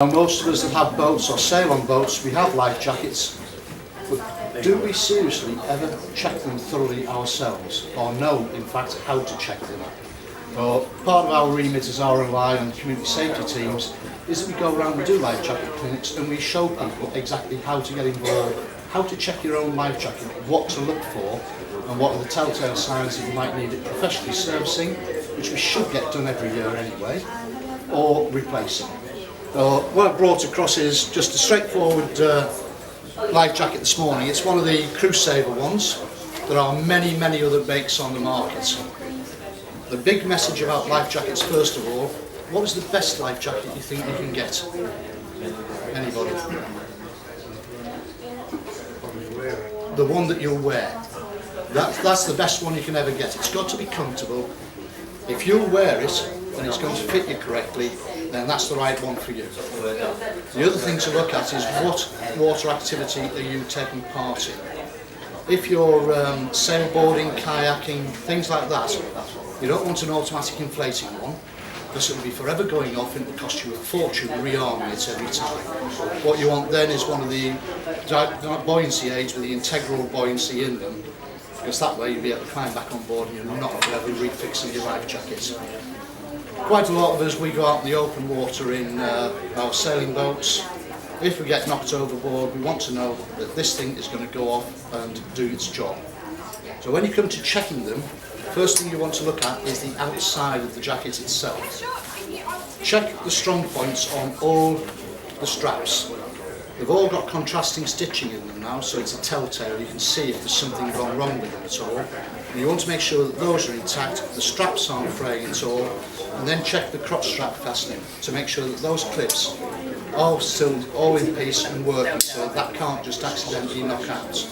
Now, most of us that have boats or sail on boats, we have life jackets, but do we seriously ever check them thoroughly ourselves, or know in fact how to check them? Well, part of our remit as RNLI and community safety teams is that we go around and do life jacket clinics and we show people exactly how to get involved, how to check your own life jacket, what to look for, and what are the telltale signs that you might need it professionally servicing, which we should get done every year anyway, or replacing. What I brought across is just a straightforward life jacket this morning. It's one of the Crusader ones. There are many other makes on the market. The big message about life jackets, first of all, what is the best life jacket you think you can get? Anybody? The one that you'll wear. That's the best one you can ever get. It's got to be comfortable. If you'll wear it and it's going to fit you correctly, then that's the right one for you. The other thing to look at is what water activity are you taking part in. If you're sailboarding, kayaking, things like that, you don't want an automatic inflating one, because it'll be forever going off and it'll cost you a fortune rearming it every time. What you want then is one of the buoyancy aids with the integral buoyancy in them, because that way you'll be able to climb back on board and you're not forever refixing your life jacket. Quite a lot of us, we go out in the open water in our sailing boats. If we get knocked overboard, we want to know that this thing is going to go off and do its job. So when you come to checking them, first thing you want to look at is the outside of the jacket itself. Check the strong points on all the straps. They've all got contrasting stitching in them now, so it's a telltale. You can see if there's something gone wrong with them at all. And you want to make sure that those are intact, the straps aren't fraying at all, and then check the crotch strap fastening to make sure that those clips are still all in piece and working, so that can't just accidentally knock out.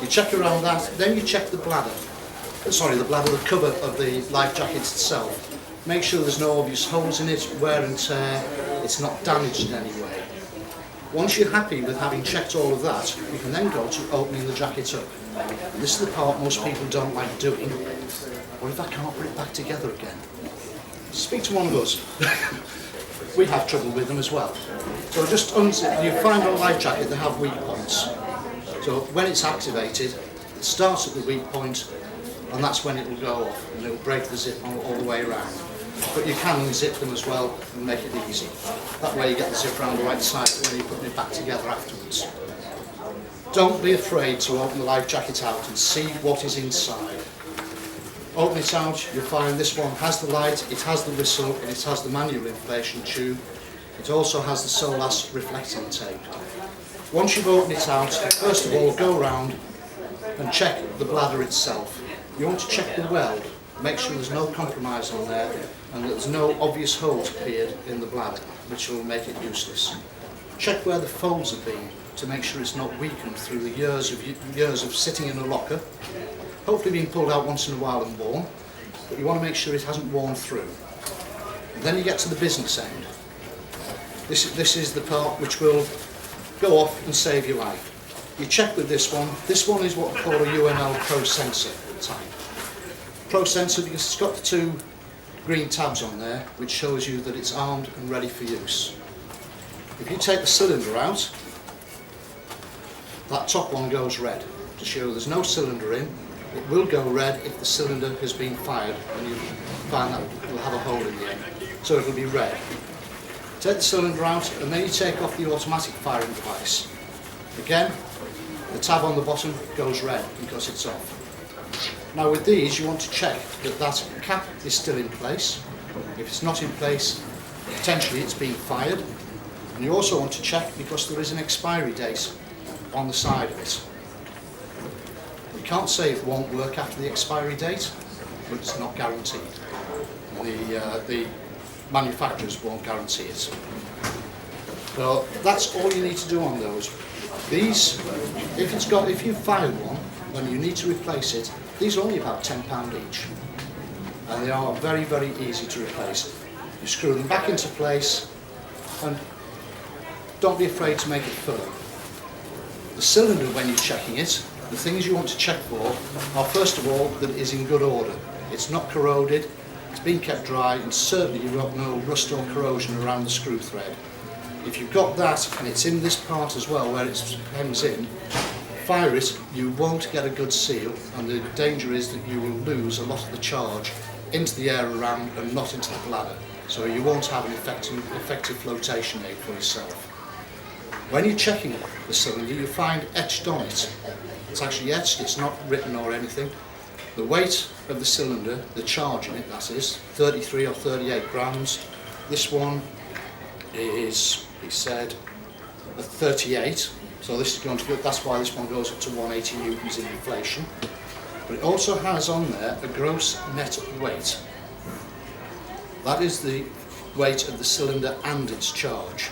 You check around that, then you check the bladder. The cover of the life jacket itself. Make sure there's no obvious holes in it, wear and tear, it's not damaged in any way. Once you're happy with having checked all of that, you can then go to opening the jacket up. And this is the part most people don't like doing. What if I can't put it back together again? Speak to one of us. We have trouble with them as well. So just unzip. You find on a life jacket they have weak points. So when it's activated, it starts at the weak point, and that's when it will go off, and it will break the zip all the way around. But you can unzip them as well and make it easy. That way you get the zip around the right side when you're putting it back together afterwards. Don't be afraid to open the life jacket out and see what is inside. Open it out, you'll find this one has the light, it has the whistle, and it has the manual inflation tube. It also has the SOLAS reflecting tape. Once you've opened it out, first of all go around and check the bladder itself. You want to check the weld, make sure there's no compromise on there and that there's no obvious holes appeared in the bladder, which will make it useless. Check where the folds have been to make sure it's not weakened through the years of sitting in a locker, hopefully being pulled out once in a while and worn, but you want to make sure it hasn't worn through. And then you get to the business end. This is the part which will go off and save your life. You check with this one. This one is what we call a UNL Pro Sensor type. Pro Sensor because it's got the two green tabs on there which shows you that it's armed and ready for use. If you take the cylinder out, that top one goes red to show there's no cylinder in. It will go red if the cylinder has been fired, and you find that it will have a hole in the end, so it will be red. Take the cylinder out and then you take off the automatic firing device. Again, the tab on the bottom goes red because it's off. Now with these you want to check that that cap is still in place. If it's not in place, potentially it's being fired. And you also want to check because there is an expiry date on the side of it. You can't say it won't work after the expiry date, but it's not guaranteed. The manufacturers won't guarantee it. So that's all you need to do on those. These, if you've fired one and you need to replace it, these are only about £10 each. And they are very easy to replace. You screw them back into place and don't be afraid to make it firm. The cylinder, when you're checking it, the things you want to check for are first of all that it is in good order. It's not corroded, it's been kept dry, and certainly you've got no rust or corrosion around the screw thread. If you've got that and it's in this part as well where it hems in, fire it, you won't get a good seal, and the danger is that you will lose a lot of the charge into the air around and not into the bladder. So you won't have an effective flotation aid for yourself. When you're checking the cylinder, you find etched on it. It's actually etched, it's not written or anything. The weight of the cylinder, the charge in it, that is, 33 or 38 grams. This one is, he said, a 38. So this is going to go, that's why this one goes up to 180 newtons in inflation. But it also has on there a gross net weight. That is the weight of the cylinder and its charge.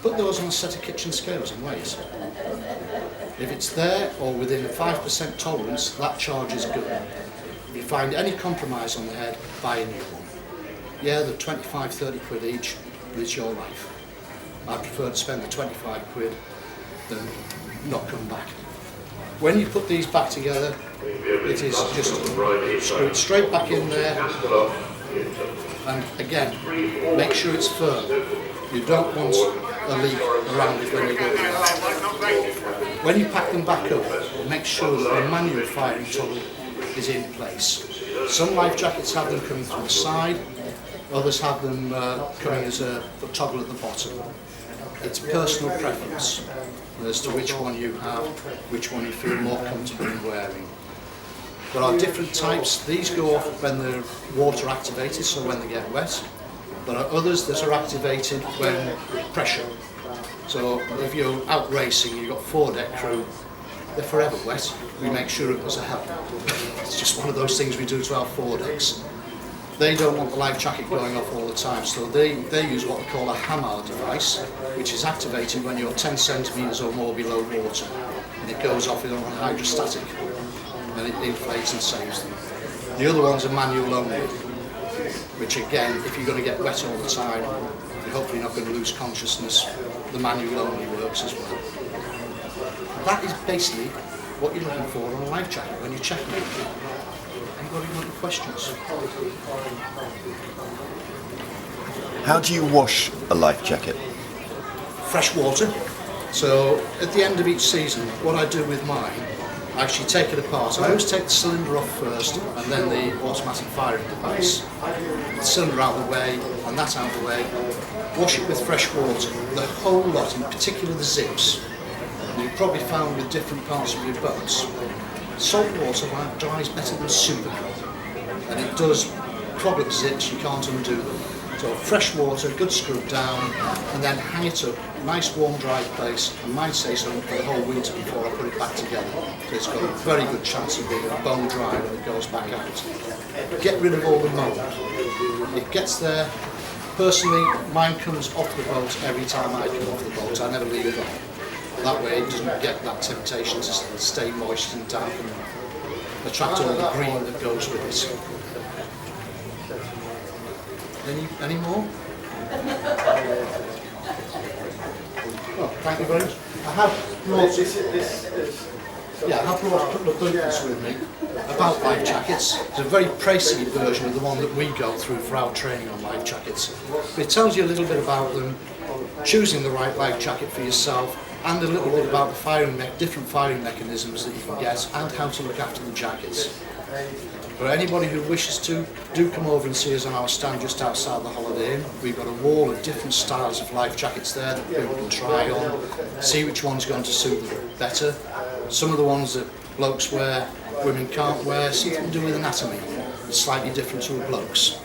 Put those on a set of kitchen scales and weigh it. If it's there or within a 5% tolerance, that charge is good. If you find any compromise on the head, buy a new one. Yeah, they're 25, 30 quid each, but it's your life. I prefer to spend the 25 quid than not come back. When you put these back together, it is just screw it straight back in there, and again, make sure it's firm. You don't want a leak around it when you go in. When you pack them back up, make sure that the manual firing toggle is in place. Some life jackets have them coming through the side, others have them coming as a toggle at the bottom. It's personal preference as to which one you have, which one you feel more comfortable in wearing. There are different types. These go off when they're water activated, so when they get wet. There are others that are activated when pressure. So if you're out racing, you've got foredeck crew, they're forever wet. We make sure it was a help. It's just one of those things we do to our foredecks. They don't want the life jacket going off all the time, so they use what we call a hammer device, which is activated when you're 10 centimetres or more below water, and it goes off on hydrostatic, and it inflates and saves them. The other ones are manual only, which again, if you're going to get wet all the time, you're hopefully not going to lose consciousness. The manual only works as well. That is basically what you're looking for on a life jacket when you're checking it. Anybody got any questions? How do you wash a life jacket? Fresh water. So at the end of each season, what I do with mine, I actually take it apart. I always take the cylinder off first and then the automatic firing device. The cylinder out of the way and that out of the way. Wash it with fresh water, the whole lot, in particular the zips. You've probably found with different parts of your boats, salt water dries better than supercoat, and it does clog up zips, you can't undo them. So fresh water, good screw down, and then hang it up, nice warm dry place, and mine stays on for the whole winter before I put it back together. So it's got a very good chance of being bone dry when it goes back out. Get rid of all the mould. It gets there. Personally, mine comes off the boat every time I come off the boat. I never leave it on. That way it doesn't get that temptation to stay moist and damp and attract all the green that goes with it. Any more? Oh, thank you very much. I have brought a couple of booklets with me about life jackets. It's a very pricey version of the one that we go through for our training on life jackets. But it tells you a little bit about them, choosing the right life jacket for yourself, and a little bit about the different firing mechanisms that you can get and how to look after the jackets. For anybody who wishes to, do come over and see us on our stand just outside the Holiday Inn. We've got a wall of different styles of life jackets there that people can try on, see which one's going to suit them better. Some of the ones that blokes wear, women can't wear, something to do with anatomy. It's slightly different to a bloke's.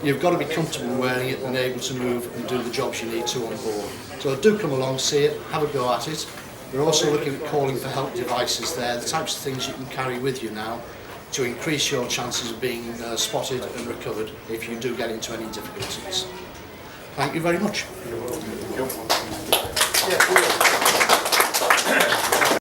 You've got to be comfortable wearing it and able to move and do the jobs you need to on board. So do come along, see it, have a go at it. We're also looking at calling for help devices there, the types of things you can carry with you now to increase your chances of being spotted and recovered if you do get into any difficulties. Thank you very much. Yeah,